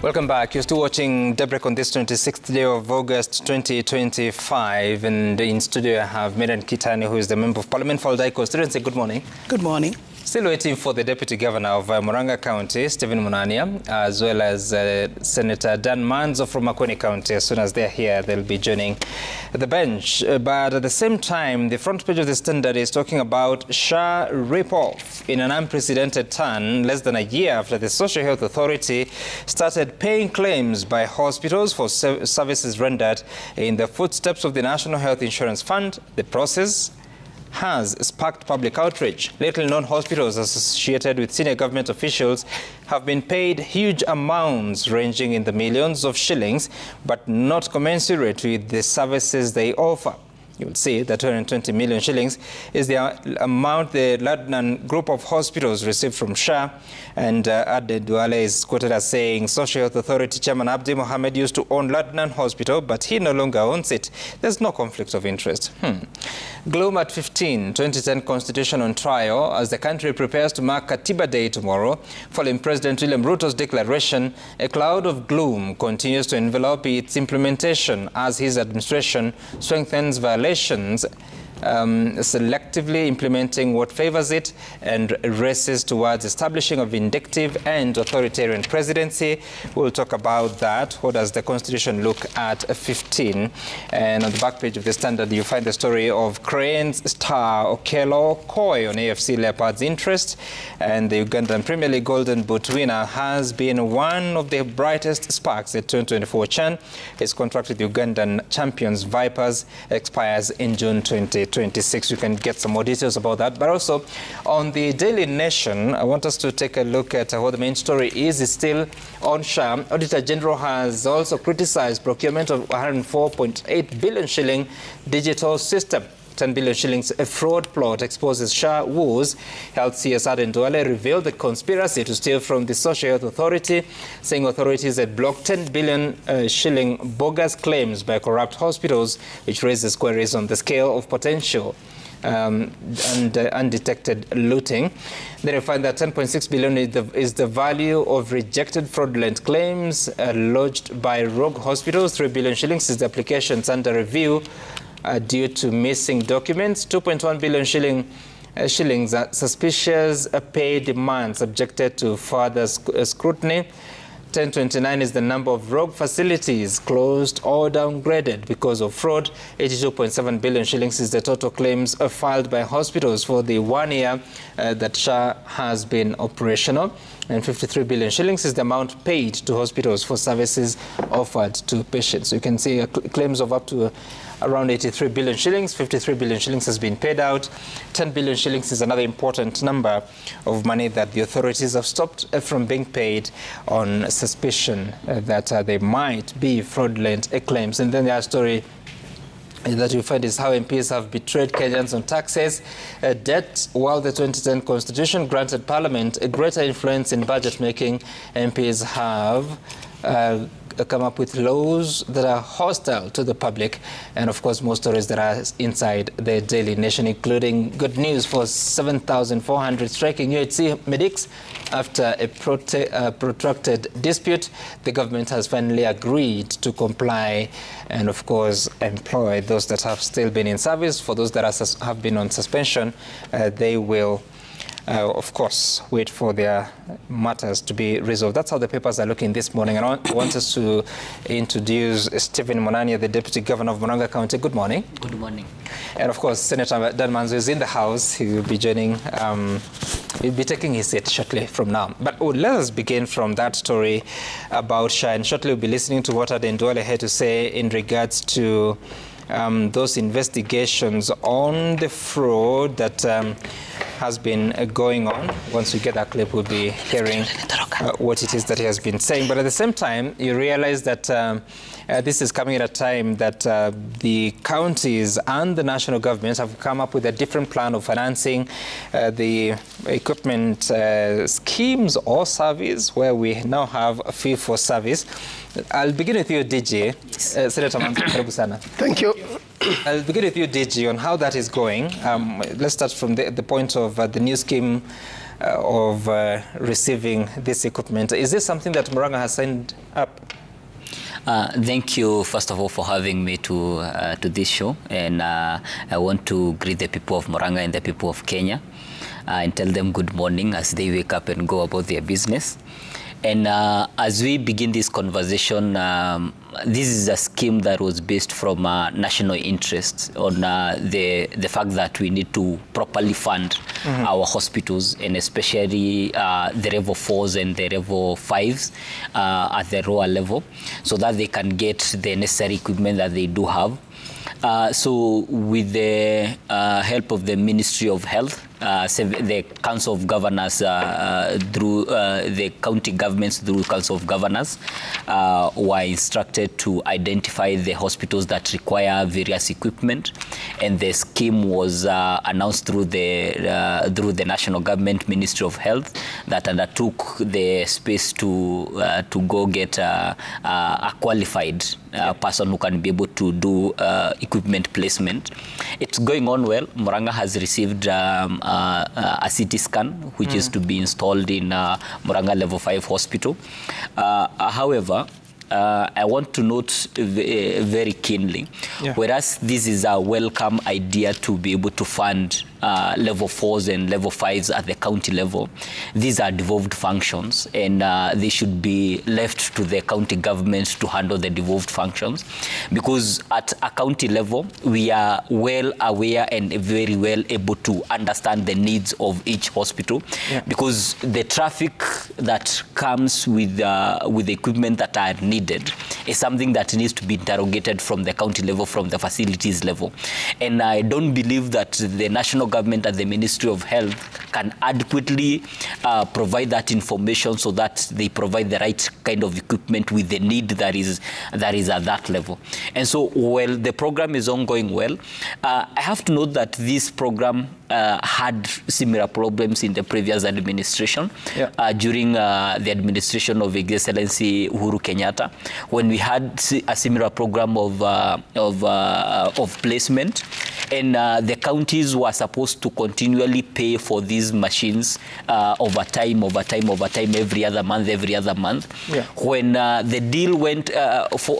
Welcome back. You're still watching DayBreak on this 26th day of August 2025. And in studio I have Miriam Kitani, who is the Member of Parliament for Aldai constituency. Good morning. Good morning. Still waiting for the Deputy Governor of Murang'a County, Stephen Munania, as well as Senator Dan Manzo from Makueni County. As soon as they're here, they'll be joining the bench. But at the same time, the front page of the Standard is talking about SHA rip-off in an unprecedented turn less than a year after the Social Health Authority started paying claims by hospitals for services rendered in the footsteps of the National Health Insurance Fund. The process has sparked public outrage. Little-known hospitals associated with senior government officials have been paid huge amounts ranging in the millions of shillings, but not commensurate with the services they offer. You will see that 220 million shillings is the amount the Ladnan group of hospitals received from SHA. And Ade Duale is quoted as saying, Social Health Authority Chairman Abdi Mohammed used to own Ladnan Hospital, but he no longer owns it. There's no conflict of interest. Gloom at 15, 2010 Constitution on trial as the country prepares to mark Katiba Day tomorrow. Following President William Ruto's declaration, a cloud of gloom continues to envelop its implementation as his administration strengthens violations, selectively implementing what favors it and races towards establishing a vindictive and authoritarian presidency. We'll talk about that. What does the Constitution look at 15? And on the back page of the Standard, you find the story of Crane's star Okello Koi on AFC Leopards' interest. And the Ugandan Premier League Golden Boot winner has been one of the brightest sparks at 2024 CHAN. His contract with the Ugandan champions Vipers expires in June 2026. You can get some more details about that. But also on the Daily Nation, I want us to take a look at what the main story is. It's still on SHA. Auditor General has also criticized procurement of 104.8 billion shilling digital system. 10 billion shillings a fraud plot exposes SHA woes. Health CS Ade Duale revealed the conspiracy to steal from the Social Health Authority, saying authorities had blocked 10 billion shilling bogus claims by corrupt hospitals, which raises queries on the scale of potential and undetected looting. Then you find that 10.6 billion is the value of rejected fraudulent claims lodged by rogue hospitals. 3 billion shillings is the applications under review due to missing documents. 2.1 billion shillings suspicious pay demands subjected to further scrutiny. 1029 is the number of rogue facilities closed or downgraded because of fraud. 82.7 billion shillings is the total claims filed by hospitals for the 1 year that SHA has been operational. And 53 billion shillings is the amount paid to hospitals for services offered to patients. So you can see claims of up to around 83 billion shillings. 53 billion shillings has been paid out. 10 billion shillings is another important number of money that the authorities have stopped from being paid on suspicion that they might be fraudulent claims. And then the other story that you find is how MPs have betrayed Kenyans on taxes, debt, while the 2010 Constitution granted Parliament a greater influence in budget making. MPs have come up with laws that are hostile to the public, and of course more stories that are inside the Daily Nation, including good news for 7,400 striking UHC medics after a protracted dispute. The government has finally agreed to comply and of course employ those that have still been in service. For those that have been on suspension, they will of course, wait for their matters to be resolved. That's how the papers are looking this morning. And I want us to introduce Stephen Munania, the Deputy Governor of Murang'a County. Good morning. Good morning. And of course, Senator Dan Manzo is in the house. He will be joining, he'll be taking his seat shortly from now. But let us begin from that story about SHA. And shortly we'll be listening to what Ade Duale had to say in regards to those investigations on the fraud that has been going on. Once we get that clip, we'll be hearing what it is that he has been saying. But at the same time, you realize that this is coming at a time that the counties and the national governments have come up with a different plan of financing the equipment schemes or service, where we now have a fee for service. I'll begin with you, DG. Senator Manzo, karibu sana. Thank you. I'll begin with you, DG, on how that is going. Let's start from the point of the new scheme of receiving this equipment. Is this something that Murang'a has signed up? Thank you, first of all, for having me to this show. And I want to greet the people of Murang'a and the people of Kenya and tell them good morning as they wake up and go about their business. And as we begin this conversation, this is a scheme that was based from national interest on the fact that we need to properly fund our hospitals, and especially the level 4s and the level 5s at the lower level, so that they can get the necessary equipment that they do have. So with the help of the Ministry of Health, the Council of Governors through the county governments through Council of Governors were instructed to identify the hospitals that require various equipment, and the scheme was announced through the national government Ministry of Health that undertook the space to go get a qualified person who can be able to do equipment placement. It's going on well. Murang'a has received a CT scan, which is to be installed in Murang'a Level 5 Hospital. However, I want to note very keenly, whereas this is a welcome idea to be able to fund level 4s and level 5s at the county level, these are devolved functions, and they should be left to the county government to handle the devolved functions, because at a county level we are well aware and very well able to understand the needs of each hospital, because the traffic that comes with the equipment that are needed is something that needs to be interrogated from the county level, from the facilities level. And I don't believe that the national government at the Ministry of Health can adequately provide that information so that they provide the right kind of equipment with the need that is at that level. And so, while the program is ongoing well, I have to note that this program had similar problems in the previous administration, during the administration of His Excellency Uhuru Kenyatta, when we had a similar program of placement, and the counties were supposed to continually pay for these machines over time, every other month. When the deal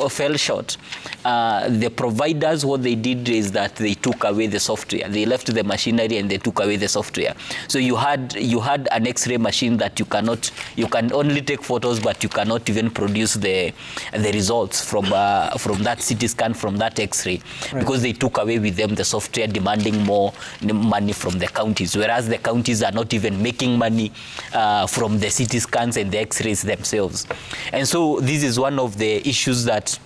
fell short, the providers, what they did is that they took away the software. They left the machinery and they took away the software. So you had an X-ray machine that you can only take photos, but you cannot even produce the results from that CT scan, from that X-ray, because they took away with them the software, demanding more money from the counties, whereas the counties are not even making money from the CT scans and the X-rays themselves. And so this is one of the issues that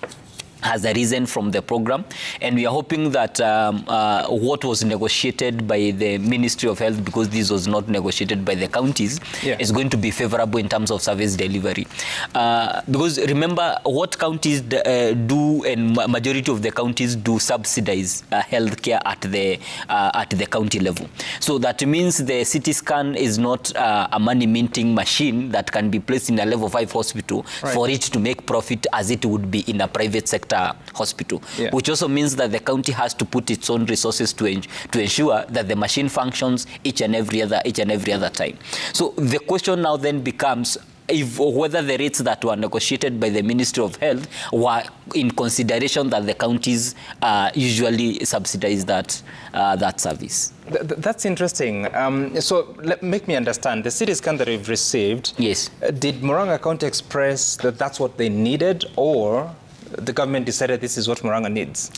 has arisen from the program, and we are hoping that what was negotiated by the Ministry of Health, because this was not negotiated by the counties, is going to be favorable in terms of service delivery. Because remember, what counties do, and majority of the counties do subsidize healthcare at the county level. So that means the CT scan is not a money minting machine that can be placed in a level 5 hospital for it to make profit as it would be in a private sector hospital, which also means that the county has to put its own resources to ensure that the machine functions each and every other time. So the question now then becomes whether the rates that were negotiated by the Ministry of Health were in consideration that the counties usually subsidize that service. That's interesting. So make me understand. The CT scan that we've received, did Murang'a County express that that's what they needed, or the government decided this is what Murang'a needs?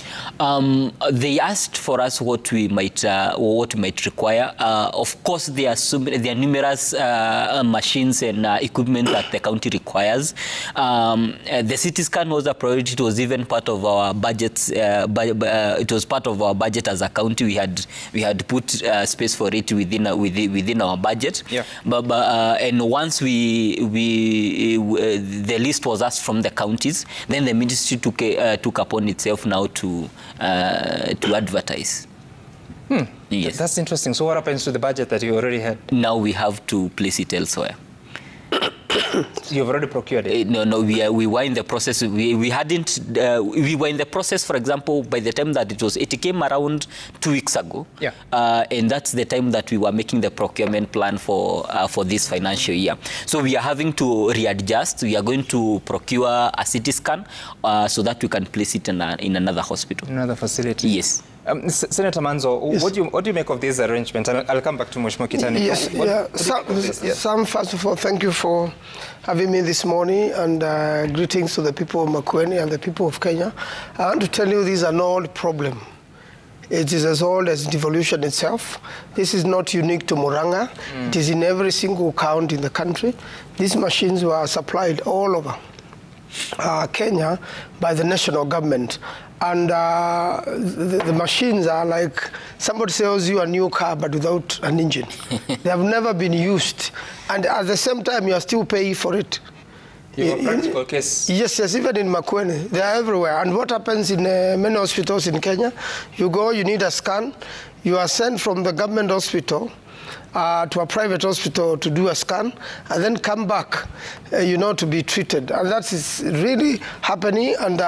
They asked for us what we might require. Of course, there are numerous machines and equipment that the county requires. The CT scan was a priority. It was even part of our budgets. It was part of our budget as a county. We had put space for it within our budget. And once the list was asked from the counties, then the ministry took upon itself now to advertise. Yes. That's interesting. So what happens to the budget that you already had? Now we have to place it elsewhere. You've already procured it? No, we were in the process. We were in the process, for example, by the time that it came around 2 weeks ago. Yeah. And that's the time that we were making the procurement plan for this financial year. So we are having to readjust. We are going to procure a CT scan so that we can place it in another hospital. Another facility? Yes. Senator Manzo, yes. What do you make of these arrangements? I'll come back to Mheshimiwa Kitani. Yes, Sam, first of all, thank you for having me this morning, and greetings to the people of Makueni and the people of Kenya. I want to tell you this is an old problem. It is as old as devolution itself. This is not unique to Murang'a. It is in every single county in the country. These machines were supplied all over Kenya by the national government. And the machines are like somebody sells you a new car but without an engine. They have never been used. And at the same time, you are still paying for it. You have a practical case? Yes, even in Makueni. They are everywhere. And what happens in many hospitals in Kenya, you go, you need a scan, you are sent from the government hospital to a private hospital to do a scan, and then come back, to be treated. And that is really happening, and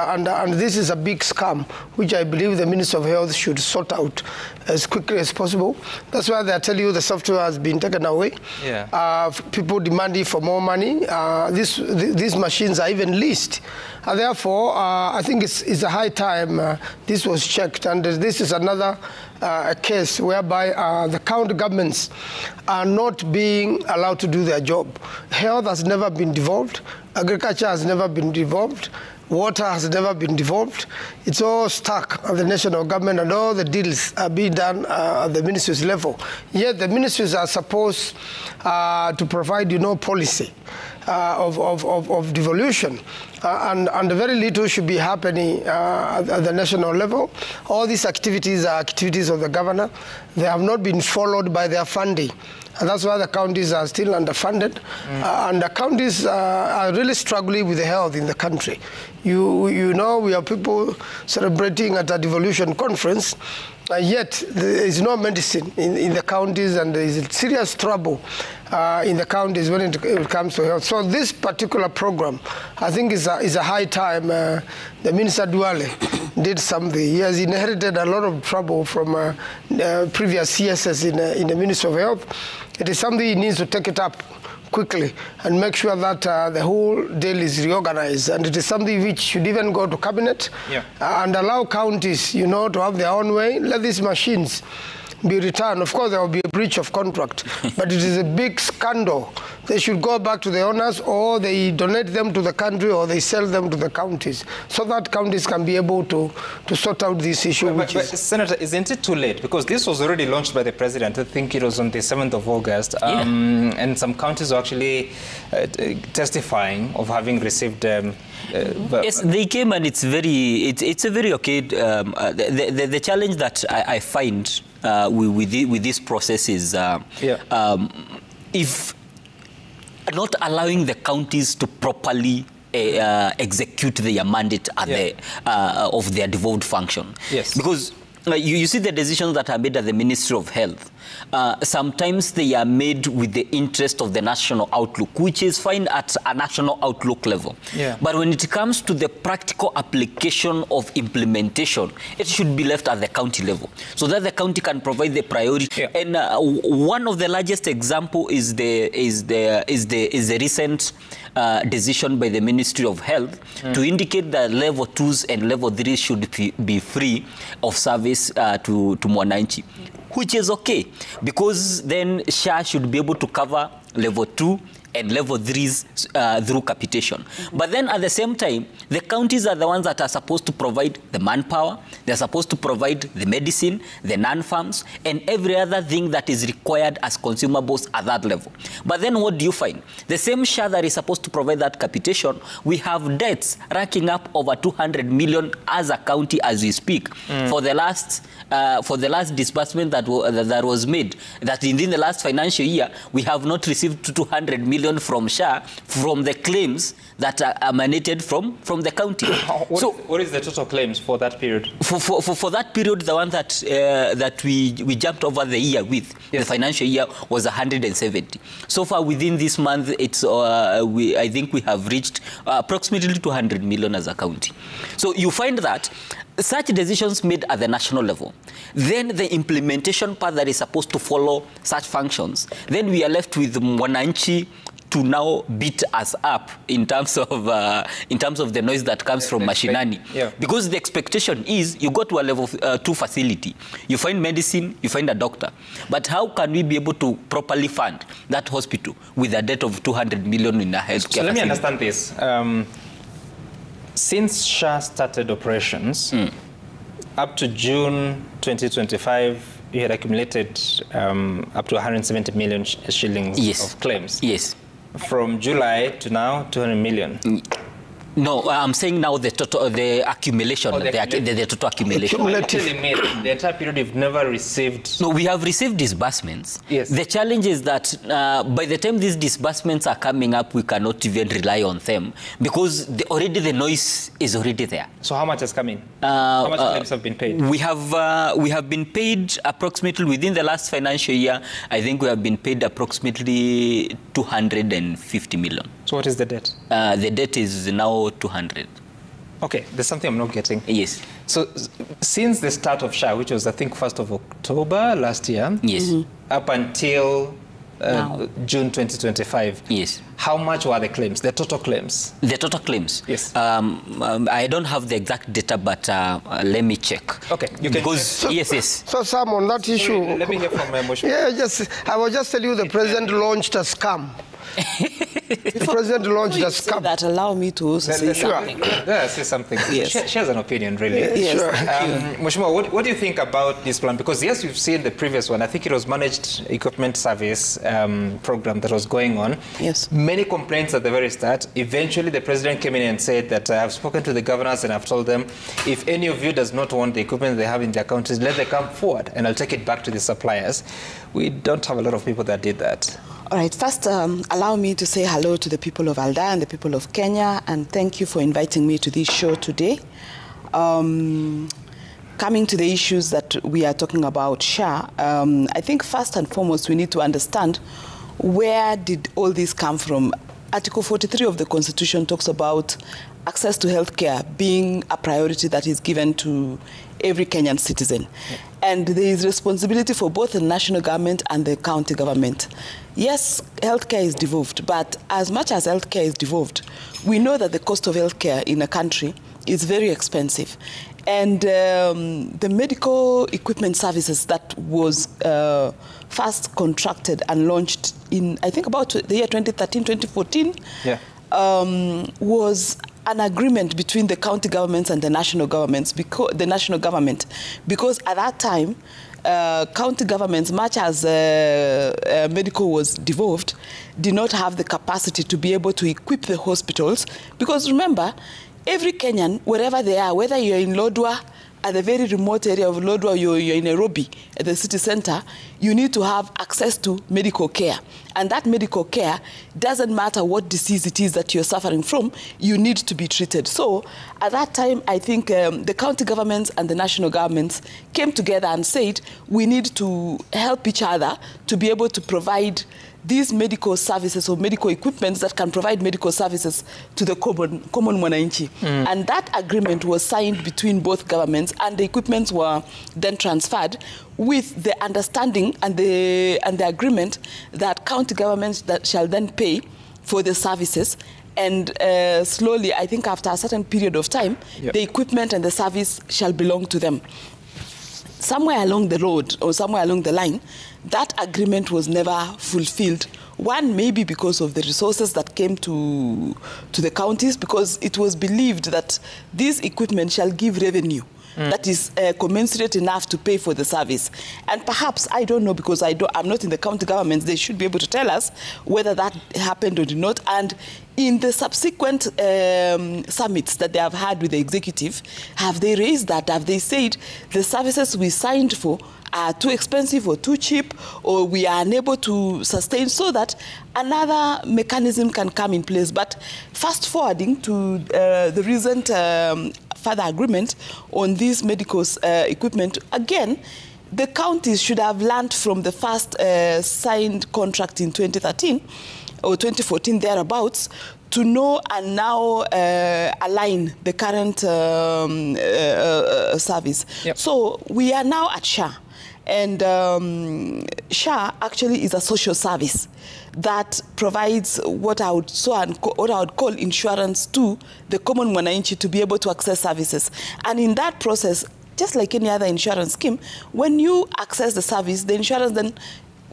this is a big scam, which I believe the Minister of Health should sort out as quickly as possible. That's why they tell you the software has been taken away. Yeah. People demanding for more money. These machines are even leased. And therefore, I think it's a high time this was checked, and this is another case whereby the county governments are not being allowed to do their job. Health has never been devolved. Agriculture has never been devolved. Water has never been devolved. It's all stuck at the national government, and all the deals are being done at the ministries level. Yet the ministries are supposed to provide, policy of devolution. And very little should be happening at the national level. All these activities are activities of the governor. They have not been followed by their funding. And that's why the counties are still underfunded. And the counties are really struggling with the health in the country. You know, we have people celebrating at a devolution conference, yet there is no medicine in the counties, and there is serious trouble in the counties when it comes to health. So this particular program, I think, is a high time. The Minister Duale did something. He has inherited a lot of trouble from previous CSS in the Ministry of Health. It is something he needs to take it up quickly and make sure that the whole deal is reorganized. And it is something which should even go to cabinet and allow counties, to have their own way. Let these machines be returned. Of course, there will be a breach of contract, but it is a big scandal. They should go back to the owners, or they donate them to the country, or they sell them to the counties, so that counties can be able to sort out this issue. But Senator, isn't it too late? Because this was already launched by the President. I think it was on the 7th of August. And some counties are actually testifying of having received... yes, they came, and it's a very okay... the challenge that I find with this process is if not allowing the counties to properly execute their mandate at of their devolved function. Yes. Because you see the decisions that are made at the Ministry of Health. Sometimes they are made with the interest of the national outlook, which is fine at a national outlook level. Yeah. But when it comes to the practical application of implementation, it should be left at the county level, so that the county can provide the priority. Yeah. And one of the largest example is the recent decision by the Ministry of Health to indicate that level 2s and level 3s should be free of service to Mwananchi, which is okay, because then SHA should be able to cover level 2 and level 3s through capitation. But then at the same time, the counties are the ones that are supposed to provide the manpower, they're supposed to provide the medicine, the non-farms, and every other thing that is required as consumables at that level. But then what do you find? The same SHA that is supposed to provide that capitation, we have debts racking up over 200 million as a county as we speak for the last for the last disbursement that was made, that in the last financial year, we have not received 200 million from SHA from the claims that are emanated from the county. What is the total claims for that period? For that period, the one that we jumped over the year with, the financial year, was 170. So far within this month, it's I think we have reached approximately 200 million as a county. So you find that such decisions made at the national level, then the implementation part that is supposed to follow such functions, then we are left with Mwananchi to now beat us up in terms of the noise that comes from mashinani. Because the expectation is you go to a level 2 facility, you find medicine, you find a doctor. But how can we be able to properly fund that hospital with a debt of 200 million in a healthcare So let me facility? understand this. Since SHA started operations, up to June 2025, you had accumulated up to 170 million shillings of claims. Yes. From July to now, 200 million. No, I'm saying now the total, the accumulation, the total accumulation. The entire period you've never received. No, we have received disbursements. Yes. The challenge is that by the time these disbursements are coming up, we cannot even rely on them because already the noise is already there. So how much has come in? How much claims have been paid? We have been paid approximately within the last financial year. I think we have been paid approximately 250 million. So what is the debt? The debt is now 200. Okay, there's something I'm not getting. Yes. So since the start of SHA, which was I think 1st of October last year, yes, up until June 2025, yes, how much were the claims, the total claims? The total claims? Yes. I don't have the exact data, but let me check. Okay, you can. Yes. So Sam, on that issue, let me hear from Motion. Yeah, I will just tell you the president launched a scam. The president launched a scam. That allow me to also say something. Yeah, say something. Yes. She has an opinion, really. Yes, Sure. Mheshimiwa, what do you think about this plan? Because yes, we've seen the previous one. I think it was managed equipment service program that was going on. Yes. Many complaints at the very start. Eventually, the president came in and said that I've spoken to the governors and I've told them if any of you does not want the equipment they have in their countries, let them come forward and I'll take it back to the suppliers. We don't have a lot of people that did that. All right, first allow me to say hello to the people of Alda and the people of Kenya, and thank you for inviting me to this show today. Coming to the issues that we are talking about, SHA, I think first and foremost we need to understand where did all this come from. Article 43 of the Constitution talks about access to healthcare being a priority that is given to every Kenyan citizen. Yeah. And there is responsibility for both the national government and the county government. Yes, healthcare is devolved, but as much as healthcare is devolved, we know that the cost of healthcare in a country is very expensive. And the medical equipment services that was first contracted and launched in, I think, about the year 2013, 2014, yeah. Was an agreement between the county governments and the national governments, because at that time, county governments, much as medical was devolved, did not have the capacity to be able to equip the hospitals. Because remember, every Kenyan, wherever they are, whether you're in Lodwar, at the very remote area of Lodwar, you're in Nairobi, at the city center, you need to have access to medical care. And that medical care, doesn't matter what disease it is that you're suffering from, you need to be treated. So at that time, I think the county governments and the national governments came together and said, we need to help each other to be able to provide these medical services or medical equipments that can provide medical services to the common Mwananchi. And that agreement was signed between both governments, and the equipments were then transferred with the understanding and the agreement that county governments that shall then pay for the services. And slowly, I think after a certain period of time, yep, the equipment and the service shall belong to them. Somewhere along the road or somewhere along the line, that agreement was never fulfilled. One, maybe because of the resources that came to the counties, because it was believed that this equipment shall give revenue. that is commensurate enough to pay for the service. And perhaps, I don't know, because I'm not in the county governments, they should be able to tell us whether that happened or did not. And in the subsequent summits that they have had with the executive, have they raised that? Have they said the services we signed for are too expensive or too cheap, or we are unable to sustain, so that another mechanism can come in place? But fast forwarding to the recent further agreement on this medical equipment, again, the counties should have learned from the first signed contract in 2013 or 2014 thereabouts, to know and now align the current service. Yep. So we are now at SHA. And SHA actually is a social service that provides what I would call insurance to the common mwananchi to be able to access services. And in that process, just like any other insurance scheme, when you access the service, the insurance then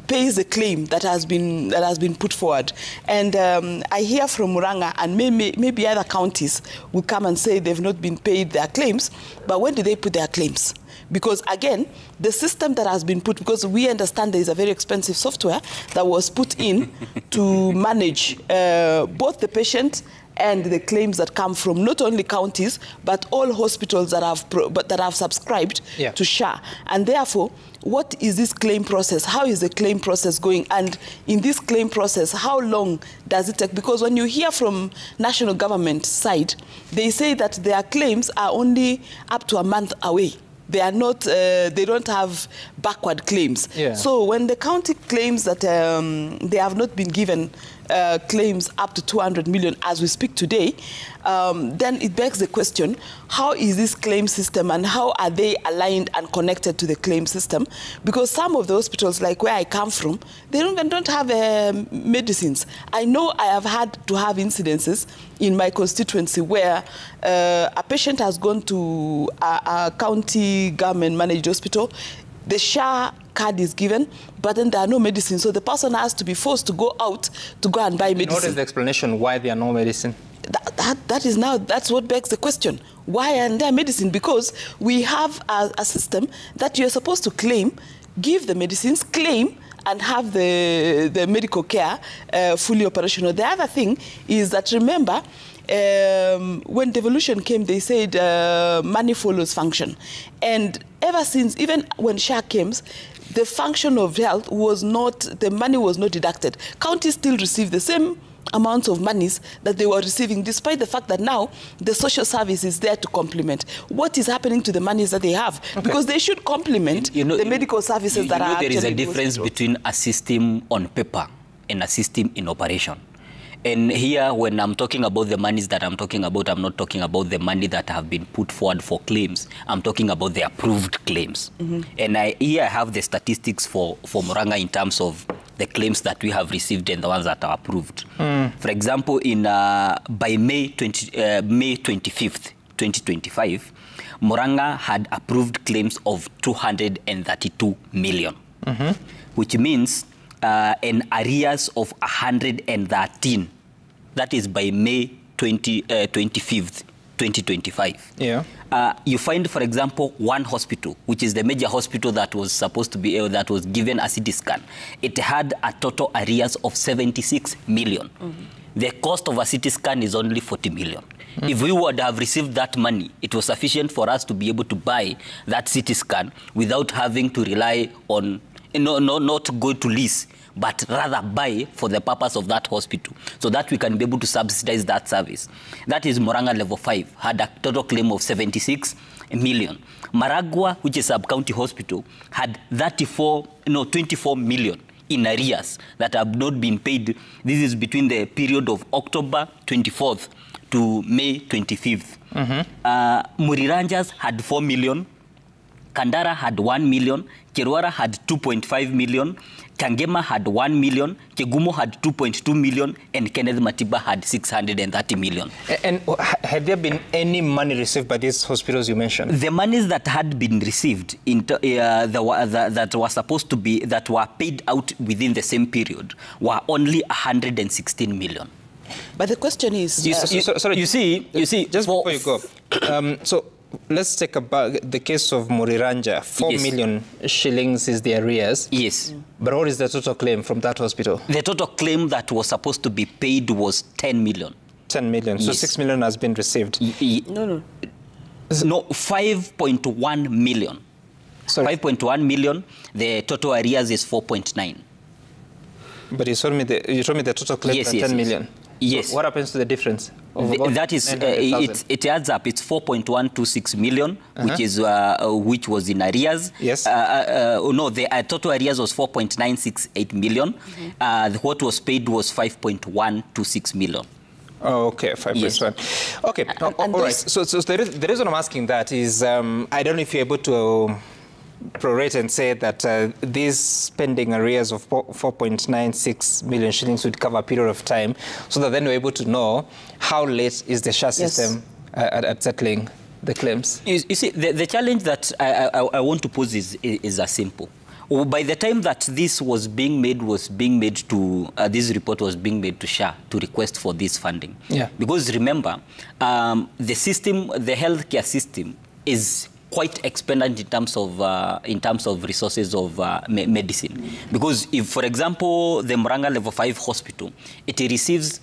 pays the claim that has been put forward. And I hear from Murang'a, and maybe other counties will come and say they've not been paid their claims. But when did they put their claims? Because again, the system that has been put, because we understand there is a very expensive software that was put in to manage both the patient and the claims that come from not only counties, but all hospitals that have subscribed to SHA. And therefore, what is this claim process? How is the claim process going? And in this claim process, how long does it take? Because when you hear from national government side, they say that their claims are only up to a month away. They are not, they don't have backward claims. Yeah. So when the county claims that they have not been given claims up to 200 million as we speak today, then it begs the question, how is this claim system and how are they aligned and connected to the claim system? Because some of the hospitals, like where I come from, they don't have medicines. I know I have had to have incidences in my constituency where a patient has gone to a county government managed hospital. The SHA card is given, but then there are no medicine. So the person has to be forced to go out to go and buy medicine. What is the explanation why there are no medicine? That's what begs the question. Why aren't there medicine? Because we have a system that you're supposed to claim, give the medicines, claim, and have the medical care fully operational. The other thing is that, remember, when devolution came, they said money follows function. And ever since, even when SHA came, the function of health was not, the money was not deducted. Counties still receive the same amounts of monies that they were receiving, despite the fact that now the social service is there to complement. What is happening to the monies that they have? Okay. Because they should complement the medical services that are actually... There is a difference between a system on paper and a system in operation. And here, when I'm talking about the monies that I'm talking about, I'm not talking about the money that have been put forward for claims. I'm talking about the approved claims. And here I have the statistics for Murang'a in terms of the claims that we have received and the ones that are approved. For example, by May 25th, 2025, Murang'a had approved claims of 232 million, which means an arrears of 113. That is by May 25th, 2025. Yeah. You find, for example, one hospital, which is the major hospital that was supposed to be, that was given a CT scan. It had a total arrears of 76 million. The cost of a CT scan is only 40 million. If we would have received that money, it was sufficient for us to be able to buy that CT scan without having to rely on, not go to lease, but rather buy for the purpose of that hospital, so that we can be able to subsidize that service. That is Murang'a level 5, had a total claim of 76 million. Maragua, which is a sub-county hospital, had 24 million in arrears that have not been paid. This is between the period of October 24th to May 25th. Muriranjas had 4 million. Kandara had 1 million, Kirwara had 2.5 million, Kangema had 1 million, Kegumo had 2.2 million, and Kenneth Matiba had 630 million. And had there been any money received by these hospitals you mentioned? The monies that had been received, that were supposed to be, that were paid out within the same period, were only 116 million. But the question is... sorry, you see, just before you go, so let's take about the case of Muriranja. 4 million shillings is the arrears. Yes. But what is the total claim from that hospital? The total claim that was supposed to be paid was 10 million. 10 million. So 6 million has been received. No, 5.1 million. Sorry. 5.1 million. The total arrears is 4.9. But you told me the total claim is 10 million. Yes. So what happens to the difference? That is, it adds up. It's 4.126 million, which was in arrears. Yes. No, the total arrears was 4.968 million. What was paid was 5.126 million. Oh, okay, 5.1. Yes. Okay, all right. So the reason I'm asking that is I don't know if you're able to prorate and say that these pending arrears of 4.96 million shillings would cover a period of time, so that then we're able to know how late is the SHA system at settling the claims. You see, the challenge that I want to pose is as simple. By the time that this was being made to this report was being made to SHA to request for this funding. Yeah. Because remember, the system, the healthcare system, is quite expended in terms of resources of medicine. Because if, for example, the Murang'a Level 5 hospital, it received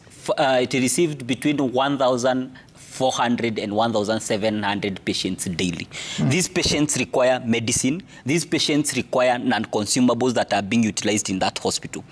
between 1,400 and 1,700 patients daily. These patients require medicine. These patients require non-consumables that are being utilized in that hospital.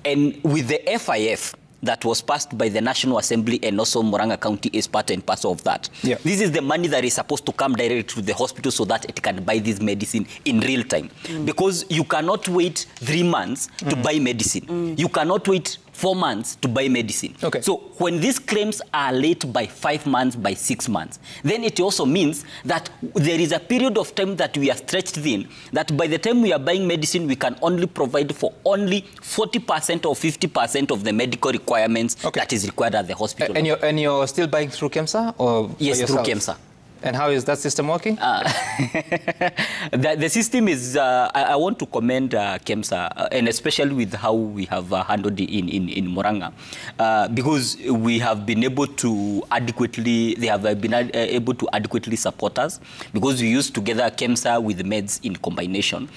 And with the FIF that was passed by the National Assembly and also Murang'a County is part and parcel of that. Yeah. This is the money that is supposed to come directly to the hospital so that it can buy this medicine in real time. Because you cannot wait 3 months to buy medicine. You cannot wait 4 months to buy medicine. Okay. So when these claims are late by 5 months, by 6 months, then it also means that there is a period of time that we are stretched thin, that by the time we are buying medicine, we can only provide for only 40% or 50% of the medical requirements that is required at the hospital. And you're still buying through KEMSA? Or yes, through KEMSA. And how is that system working? The system is, I want to commend KEMSA, and especially with how we have handled it in Murang'a, because we have been able to adequately, they have been able to adequately support us, because we use together KEMSA with meds in combination,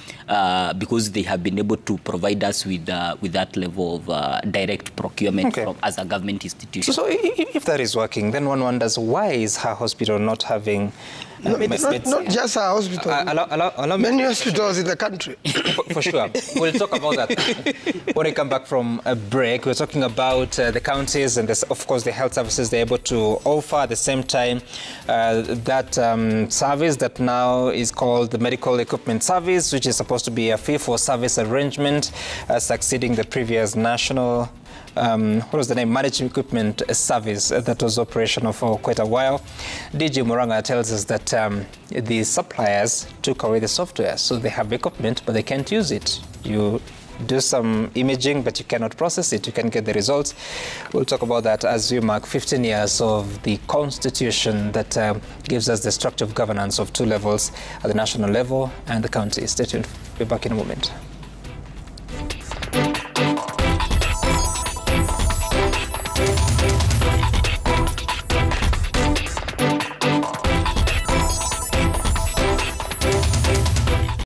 because they have been able to provide us with that level of direct procurement from, as a government institution. So if that is working, then one wonders, why is her hospital not having not just our hospital, many hospitals in the country. For sure. We'll talk about that when we come back from a break. We're talking about the counties and, of course, the health services they're able to offer. At the same time, that service that now is called the medical equipment service, which is supposed to be a fee-for-service arrangement, succeeding the previous national what was the name? Managed equipment service that was operational for quite a while. DG Murang'a tells us that the suppliers took away the software, so they have equipment, but they can't use it. You do some imaging, but you cannot process it. You can get the results. We'll talk about that as we mark 15 years of the Constitution that gives us the structure of governance of 2 levels, at the national level and the county. Stay tuned. We'll be back in a moment.